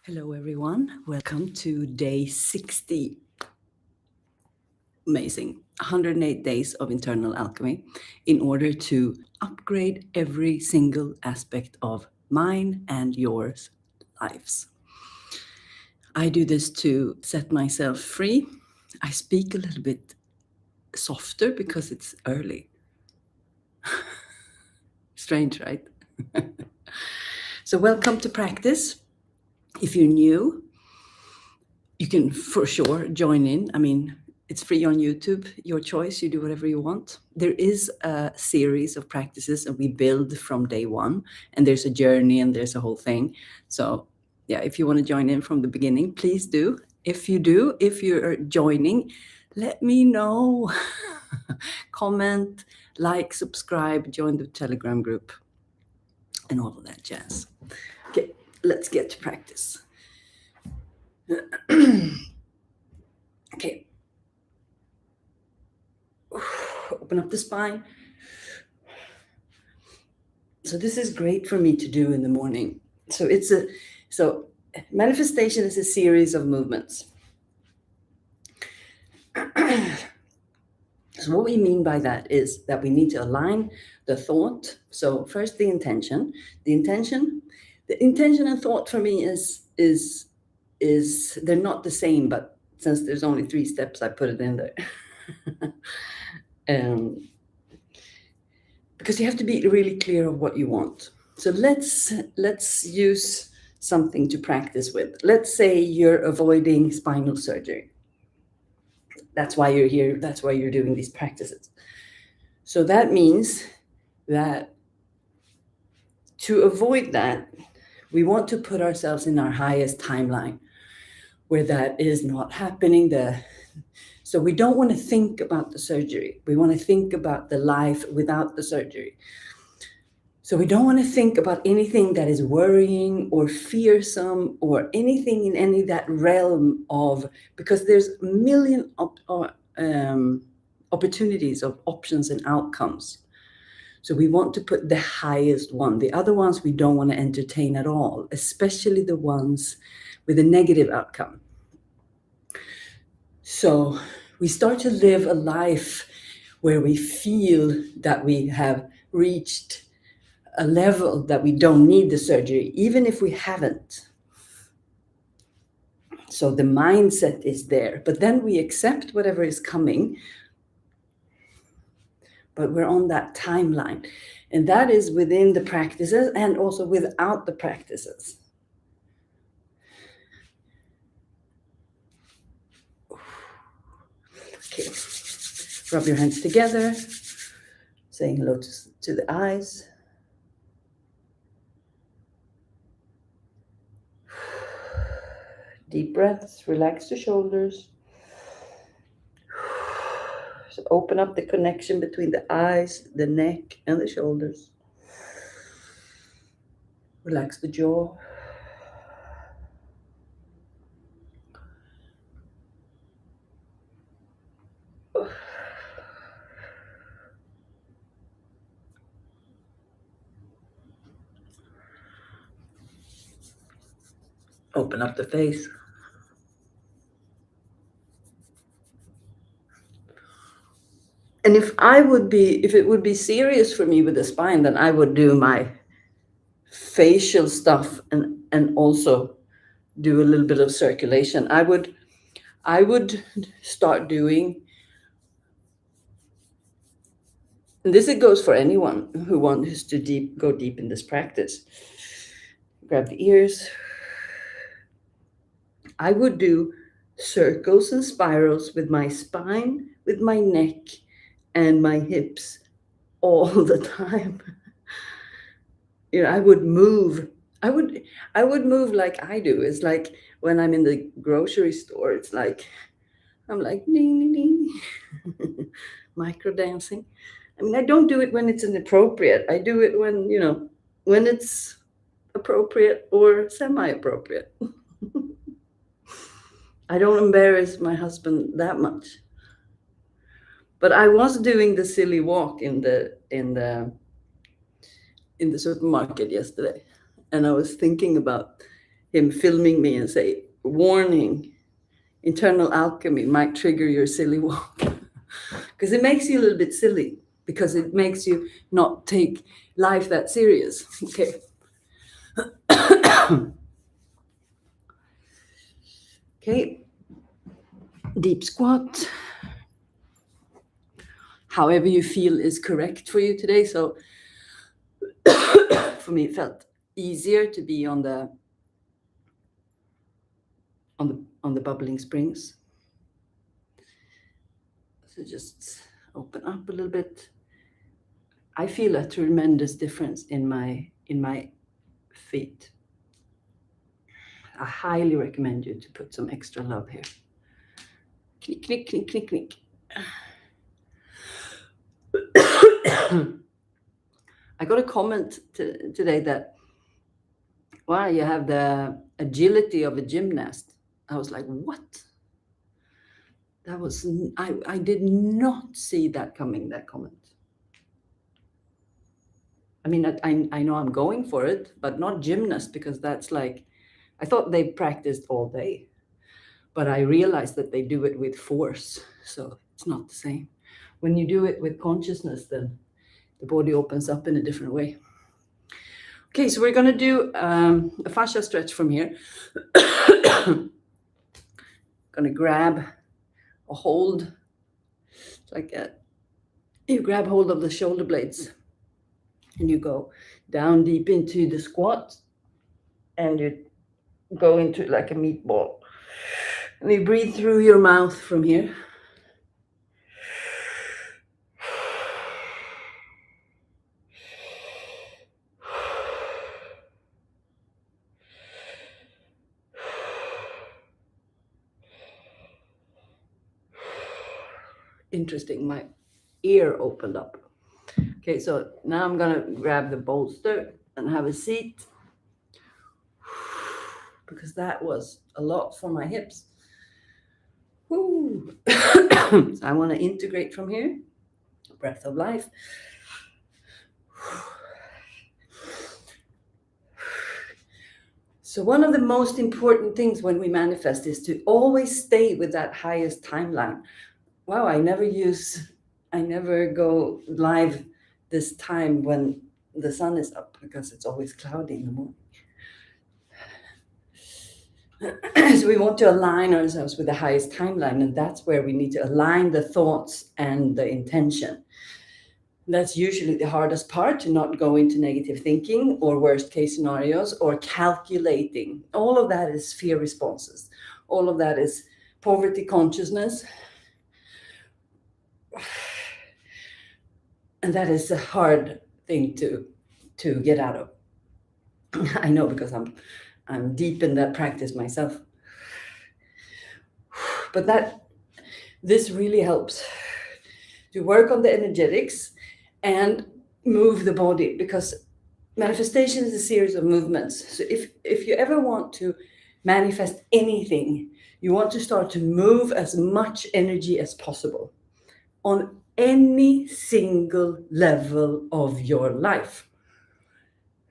Hello, everyone. Welcome to day 60. Amazing. 108 days of internal alchemy in order to upgrade every single aspect of mine and yours lives. I do this to set myself free. I speak a little bit softer because it's early. Strange, right? So, welcome to practice. If you're new, you can for sure join in. I mean, it's free on YouTube, your choice, you do whatever you want. There is a series of practices and we build from day one, and there's a journey and there's a whole thing. So yeah, if you want to join in from the beginning, please do. If you're joining, let me know. Comment, like, subscribe, join the Telegram group, and all of that jazz. Okay, let's get to practice. Okay. Open up the spine. So this is great for me to do in the morning. So manifestation is a series of movements. So what we mean by that is that we need to align the thought. So first the intention. The intention and thought for me is they're not the same, but since there's only 3 steps, I put it in there. Because you have to be really clear of what you want. So let's use something to practice with. Let's say you're avoiding spinal surgery. That's why you're here. That's why you're doing these practices. So that means that to avoid that, we want to put ourselves in our highest timeline where that is not happening. So we don't want to think about the surgery. We want to think about the life without the surgery. So we don't want to think about anything that is worrying or fearsome or anything in any that realm of, because there's a million opportunities of options and outcomes. So we want to put the highest one. The other ones we don't want to entertain at all, especially the ones with a negative outcome. So we start to live a life where we feel that we have reached a level that we don't need the surgery, even if we haven't. So the mindset is there, but then we accept whatever is coming, but we're on that timeline. And that is within the practices and also without the practices. Okay, rub your hands together, saying hello to the eyes. Deep breaths, relax the shoulders. So open up the connection between the eyes, the neck, and the shoulders. Relax the jaw. Open up the face. And if it would be serious for me with the spine, then I would do my facial stuff and also do a little bit of circulation. I would start doing, and this it goes for anyone who wants to go deep in this practice. Grab the ears. I would do circles and spirals with my spine, with my neck, and my hips all the time. I would move. I would move like I do. It's like when I'm in the grocery store, it's like I'm like ding ding ding, micro dancing. I mean, I don't do it when it's inappropriate. I do it when it's appropriate or semi-appropriate. I don't embarrass my husband that much. But I was doing the silly walk in the supermarket yesterday, and I was thinking about him filming me and say, "Warning, internal alchemy might trigger your silly walk." Because it makes you a little bit silly, because it makes you not take life that serious. Okay. Okay. Deep squat. However you feel is correct for you today. So for me, it felt easier to be on the bubbling springs. So just open up a little bit. I feel a tremendous difference in my feet. I highly recommend you to put some extra love here. Knick, knick, knick, knick, knick. I got a comment today that, wow, you have the agility of a gymnast. I was like, what? That was, I did not see that coming, that comment. I mean, I know I'm going for it, but not gymnast, because that's like, I thought they practiced all day, but I realized that they do it with force. So it's not the same. When you do it with consciousness, then the body opens up in a different way. Okay, so we're going to do a fascia stretch from here. Going to grab a hold, like you grab hold of the shoulder blades, and you go down deep into the squat, and you go into it like a meatball. And you breathe through your mouth from here. Interesting, my ear opened up. Okay, so now I'm gonna grab the bolster and have a seat, because that was a lot for my hips. Woo. So I want to integrate from here. Breath of life. So one of the most important things when we manifest is to always stay with that highest timeline. Wow, I never go live this time when the sun is up, because it's always cloudy in the morning. So we want to align ourselves with the highest timeline, and that's where we need to align the thoughts and the intention. That's usually the hardest part, to not go into negative thinking or worst case scenarios or calculating. All of that is fear responses. All of that is poverty consciousness. And that is a hard thing to get out of. I know, because I'm deep in that practice myself. But this really helps to work on the energetics and move the body, because manifestation is a series of movements. So if you ever want to manifest anything, you want to start to move as much energy as possible on any single level of your life.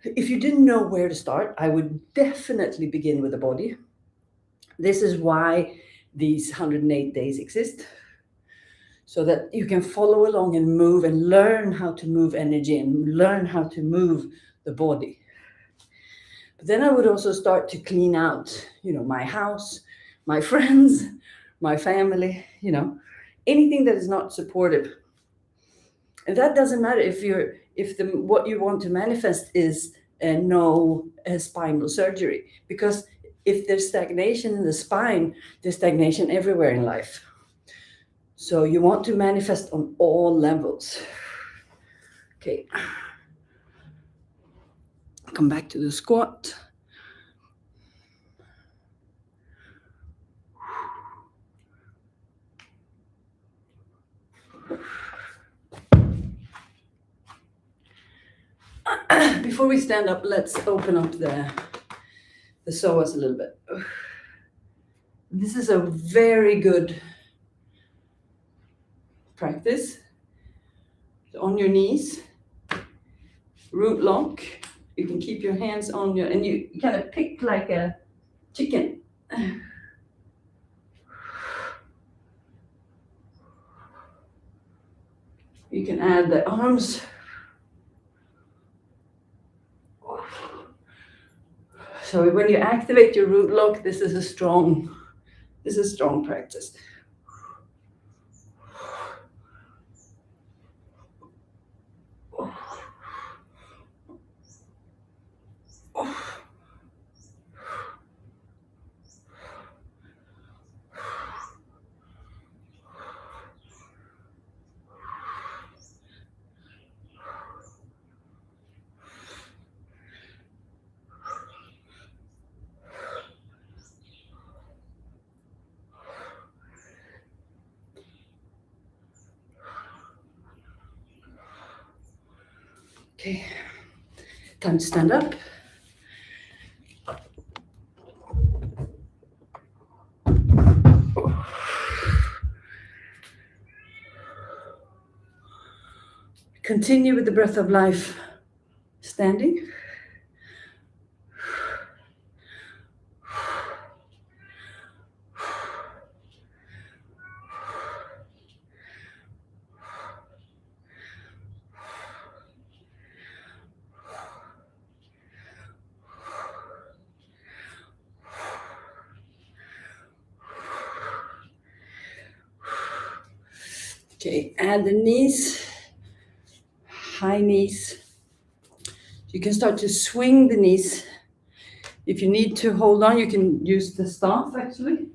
If you didn't know where to start, I would definitely begin with the body. This is why these 108 days exist, so that you can follow along and move and learn how to move energy and learn how to move the body. But then I would also start to clean out, my house, my friends, my family, anything that is not supportive. And that doesn't matter if what you want to manifest is no spinal surgery, because if there's stagnation in the spine, there's stagnation everywhere in life. So you want to manifest on all levels. Okay. Come back to the squat. Before we stand up, let's open up the psoas a little bit. This is a very good practice. On your knees, root lock. You can keep your hands on and you kind of pick like a chicken. You can add the arms. So when you activate your root lock, this is a strong practice. Okay, time to stand up. Continue with the breath of life standing. Okay, add the knees, high knees. You can start to swing the knees. If you need to hold on, you can use the staff actually.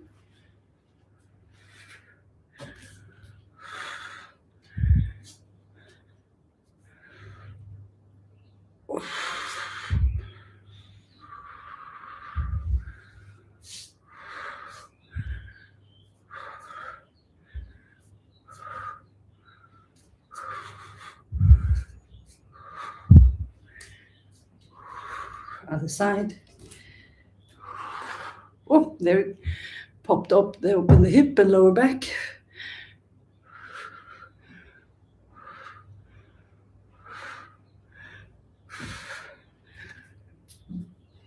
Other side. Oh, there it popped up. They open the hip and lower back.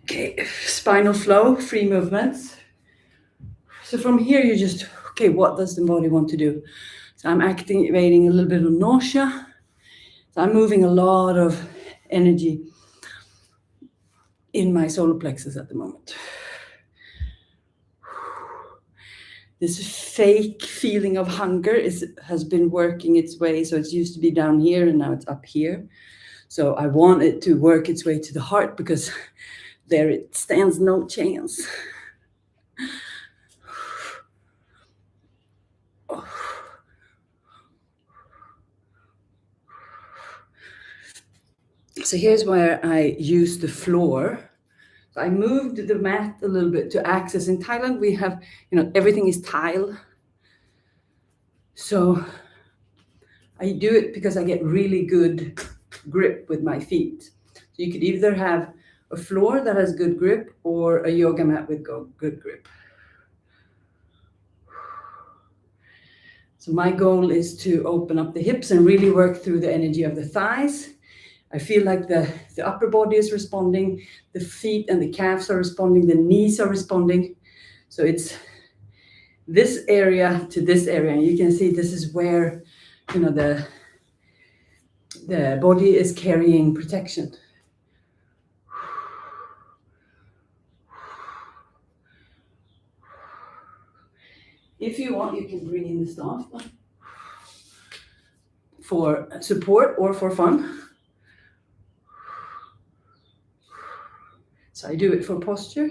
Okay, spinal flow, free movements. So from here you just, okay, what does the body want to do? So I'm activating a little bit of nausea. So I'm moving a lot of energy in my solar plexus at the moment. This fake feeling of hunger has been working its way. So it used to be down here and now it's up here. So I want it to work its way to the heart because there it stands no chance. So here's where I use the floor. I moved the mat a little bit to access. In Thailand, we have, everything is tile. So I do it because I get really good grip with my feet. So you could either have a floor that has good grip or a yoga mat with good grip. So my goal is to open up the hips and really work through the energy of the thighs. I feel like the upper body is responding, the feet and the calves are responding, the knees are responding. So it's this area to this area. And you can see this is where, the body is carrying protection. If you want, you can bring in the staff for support or for fun. So I do it for posture.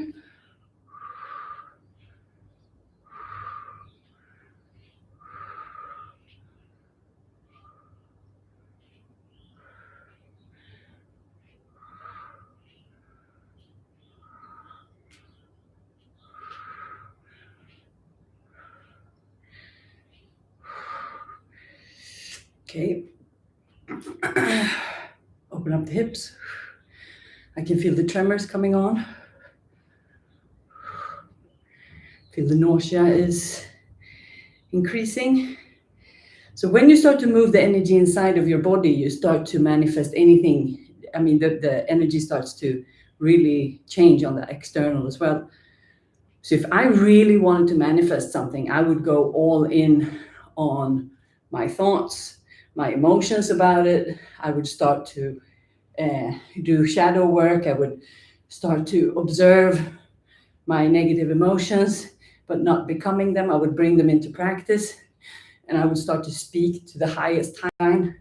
Okay. Open up the hips. I can feel the tremors coming on. Feel the nausea is increasing. So when you start to move the energy inside of your body, you start to manifest anything. I mean, the energy starts to really change on the external as well. So if I really wanted to manifest something, I would go all in on my thoughts, my emotions about it. I would start to do shadow work. I would start to observe my negative emotions, but not becoming them. I would bring them into practice, and I would start to speak to the highest timeline.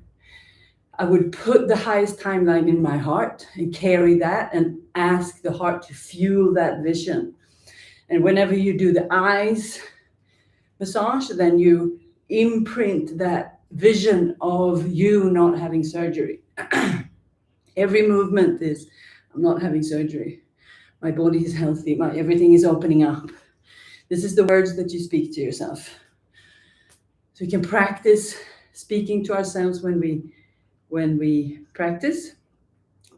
I would put the highest timeline in my heart and carry that and ask the heart to fuel that vision. And whenever you do the eyes massage, then you imprint that vision of you not having surgery. Every movement is, I'm not having surgery. My body is healthy. Everything is opening up. This is the words that you speak to yourself. So we can practice speaking to ourselves when we practice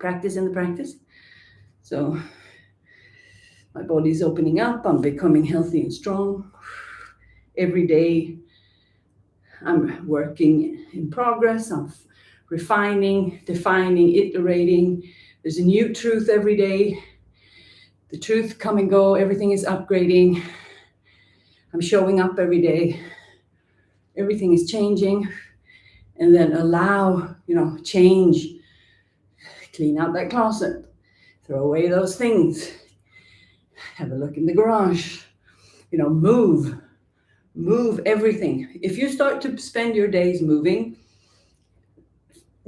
in the practice. So my body is opening up. I'm becoming healthy and strong. Every day I'm working in progress. I'm refining, defining, iterating. There's a new truth every day. The truth come and go. Everything is upgrading. I'm showing up every day. Everything is changing. And then allow, change. Clean out that closet. Throw away those things. Have a look in the garage. Move everything. If you start to spend your days moving,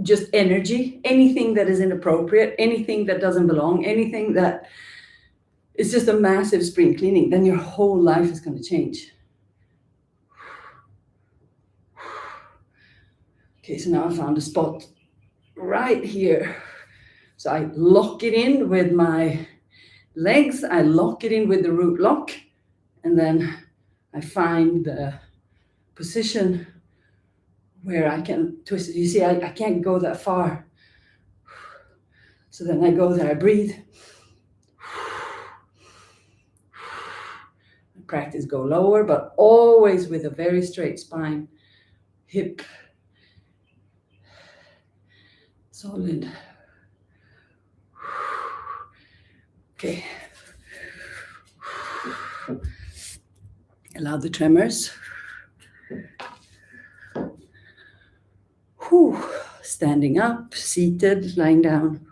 just energy, anything that is inappropriate, anything that doesn't belong, anything that is just a massive spring cleaning, then your whole life is going to change. Okay, so now I found a spot right here. So I lock it in with my legs, I lock it in with the root lock, and then I find the position where I can twist it. You see, I can't go that far. So then I go there, I breathe. I practice go lower, but always with a very straight spine. Hip. Solid. Okay. Allow the tremors. Standing up, seated, lying down.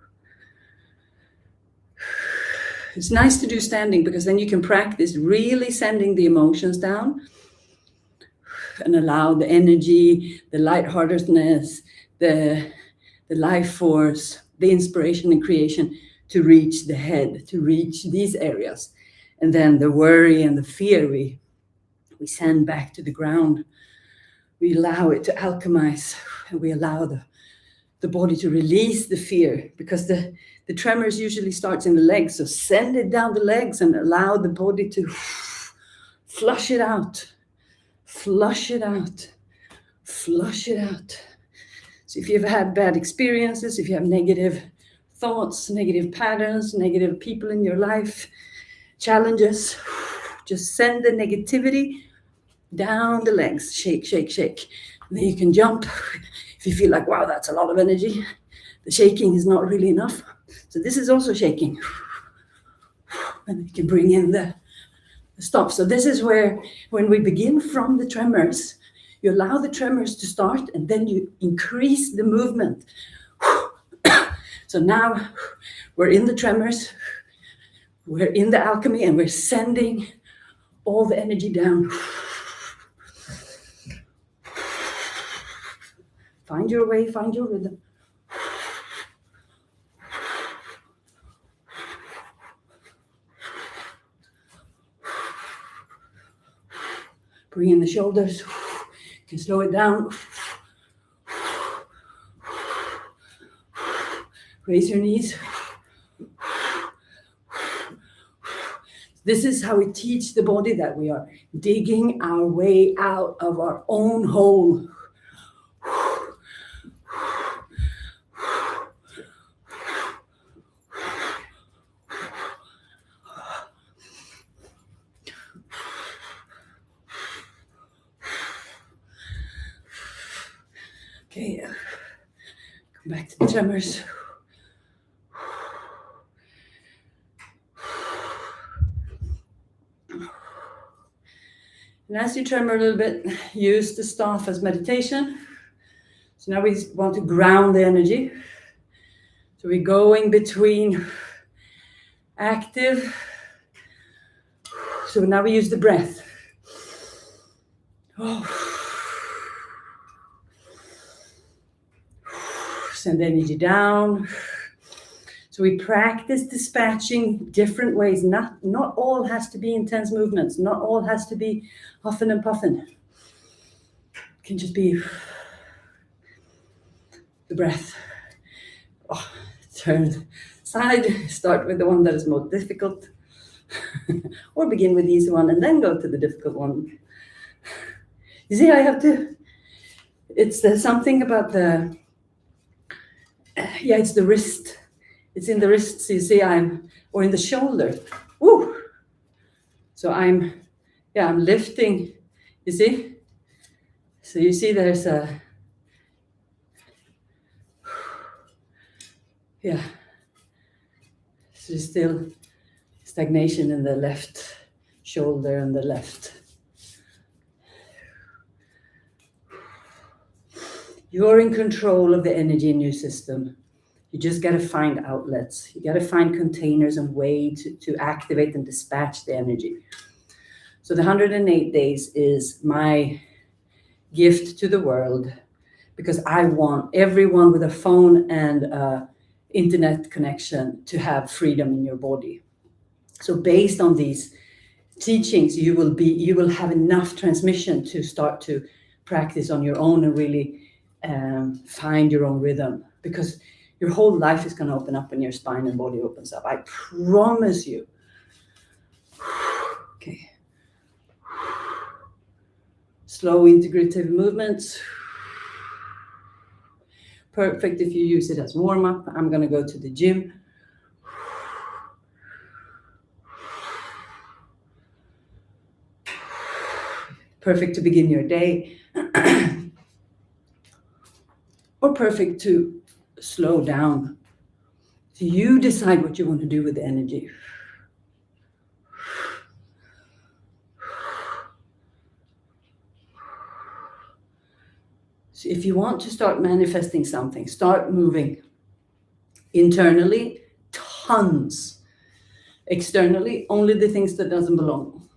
It's nice to do standing because then you can practice really sending the emotions down and allow the energy, the lightheartedness, the life force, the inspiration and creation to reach the head, to reach these areas. And then the worry and the fear we send back to the ground. We allow it to alchemize, and we allow the body to release the fear, because the tremors usually starts in the legs. So send it down the legs and allow the body to flush it out, flush it out, flush it out. So if you've had bad experiences, if you have negative thoughts, negative patterns, negative people in your life, challenges, just send the negativity down the legs. Shake, shake, shake. And then you can jump. If you feel like, wow, that's a lot of energy, the shaking is not really enough. So this is also shaking. And you can bring in the stop. So this is where, when we begin from the tremors, you allow the tremors to start, and then you increase the movement. So now we're in the tremors, we're in the alchemy, and we're sending all the energy down. Find your way, find your rhythm. Bring in the shoulders. You can slow it down. Raise your knees. This is how we teach the body that we are digging our way out of our own hole. Okay, come back to the tremors. And as you tremor a little bit, use the staff as meditation. So now we want to ground the energy. So we're going between active. So now we use the breath. Send energy down. So we practice dispatching different ways. Not all has to be intense movements. Not all has to be huffing and puffing. It can just be the breath. Turn side. Start with the one that is most difficult. Or begin with the easy one and then go to the difficult one. You see, I have to... It's something about the... it's the wrist. It's in the wrists, you see, or in the shoulder. Woo! So I'm lifting, you see? So you see there's a, so there's still stagnation in the left shoulder and the left. You're in control of the energy in your system. You just got to find outlets. You got to find containers and ways to activate and dispatch the energy. So the 108 days is my gift to the world because I want everyone with a phone and an internet connection to have freedom in your body. So based on these teachings, you will have enough transmission to start to practice on your own and really find your own rhythm, because your whole life is going to open up when your spine and body opens up. I promise you. Okay. Slow integrative movements. Perfect if you use it as warm-up. I'm going to go to the gym. Perfect to begin your day. Or perfect to slow down. So you decide what you want to do with the energy. So if you want to start manifesting something, start moving. Internally, tons. Externally, only the things that doesn't belong.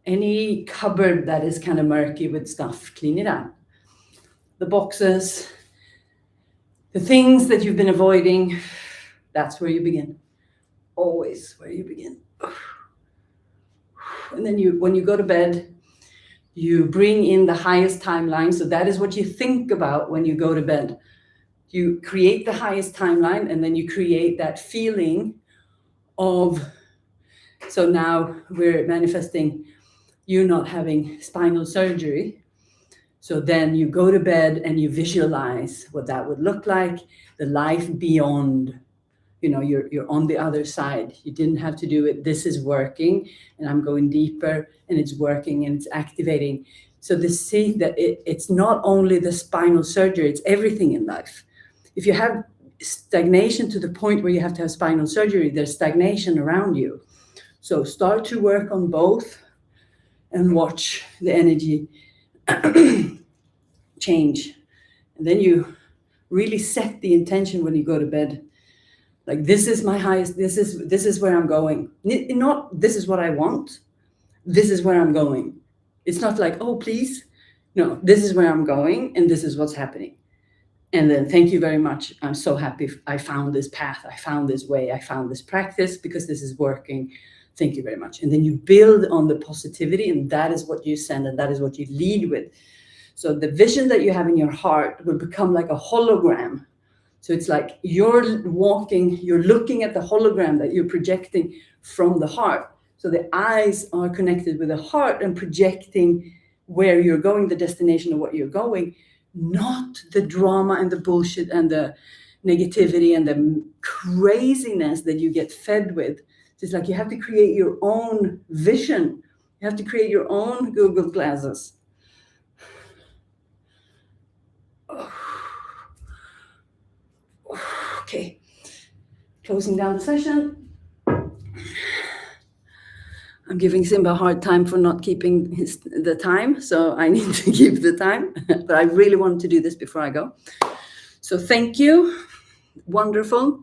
Any cupboard that is kind of murky with stuff, clean it out. The boxes, the things that you've been avoiding, that's where you begin. Always where you begin. And then when you go to bed, you bring in the highest timeline. So that is what you think about when you go to bed. You create the highest timeline, and then you create that feeling of, so now we're manifesting you not having spinal surgery. So then you go to bed and you visualize what that would look like, the life beyond. You're on the other side. You didn't have to do it. This is working, and I'm going deeper, and it's working, and it's activating. So see that it's not only the spinal surgery, it's everything in life. If you have stagnation to the point where you have to have spinal surgery, there's stagnation around you. So start to work on both and watch the energy change. And then you really set the intention when you go to bed. Like, this is my highest, this is where I'm going. Not this is what I want, this is where I'm going. It's not like, oh, please. No, this is where I'm going, and this is what's happening. And then thank you very much. I'm so happy I found this path, I found this way, I found this practice because this is working. Thank you very much. And then you build on the positivity, and that is what you send, and that is what you lead with. So the vision that you have in your heart will become like a hologram. So it's like you're looking at the hologram that you're projecting from the heart. So the eyes are connected with the heart and projecting where you're going, the destination of what you're going, not the drama and the bullshit and the negativity and the craziness that you get fed with. So it's like you have to create your own vision. You have to create your own Google glasses. Okay, closing down the session. I'm giving Simba a hard time for not keeping the time, so I need to keep the time. But I really wanted to do this before I go. So thank you. Wonderful.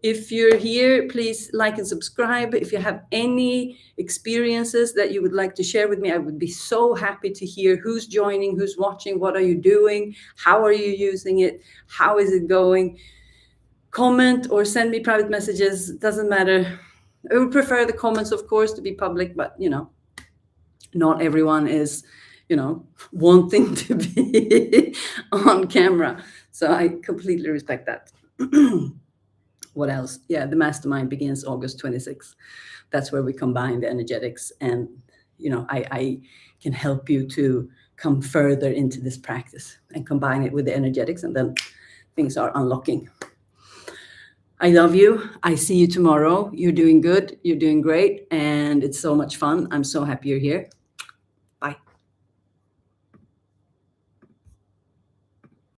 If you're here, please like and subscribe. If you have any experiences that you would like to share with me, I would be so happy to hear who's joining, who's watching, what are you doing, how are you using it, how is it going. Comment or send me private messages, doesn't matter. I would prefer the comments, of course, to be public, but not everyone is, wanting to be on camera. So I completely respect that. What else? Yeah, the mastermind begins August 26th. That's where we combine the energetics, and I can help you to come further into this practice and combine it with the energetics, and then things are unlocking. I love you. I see you tomorrow. You're doing good. You're doing great. And it's so much fun. I'm so happy you're here.